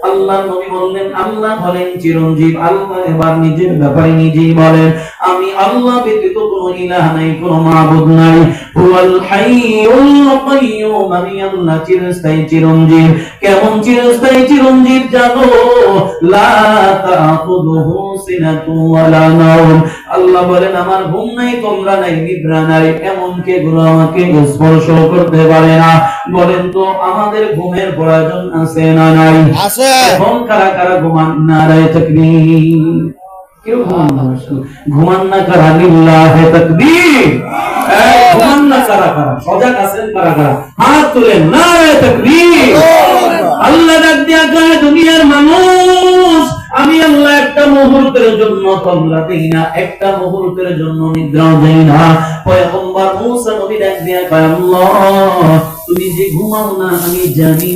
আল্লাহ নবী বললেন, আল্লাহ হলেন চিরঞ্জীব। আল্লাহ এবার নিজের ব্যাপারে নিজেই বলেন, আমি আল্লাহ ব্যতীত কোনো ইলাহ নাই, কোনো মাবুদ নাই। হুয়াল হাইয়ুল কাইয়্যুম, আমি আল্লাহ চিরস্থায়ী চিরঞ্জীব। কেমন চিরস্থায়ী চিরঞ্জীব জানো? লা তাখুযুহু সিনাতু ওয়ালা নাওম। আল্লাহ বলেন, আমার ঘুম নাই, তোমরা নাই, নিদ্রা নাই, এমন কে গুলো আমাকে স্পর্শ করতে পারে না। বলেন তো, আমাদের ঘুমের প্রয়োজন আছে না নাই? আছে। এখন কারা কারা ঘুমান? নারায়ে তাকবীর। কেউ ঘুমান না? ঘুমান না কারা? লিল্লাহে তাকবীর। ঘুমান না কারা কারা? সজাগ আছেন কারা কারা? হাত তুলেন। নারায়ে তাকবীর। আল্লাহ ডাক দিয়া কয়, দুনিয়ার মানুষ, আমি আল্লাহ একটা মুহূর্তের জন্য তোমরা দেই না, একটা মুহূর্তের জন্য নিদ্রাও দেই না। পয়গম্বর মূসা নবী ডাক দিয়া কয়, আল্লাহ তুমি যে ঘুমাও না আমি জানি।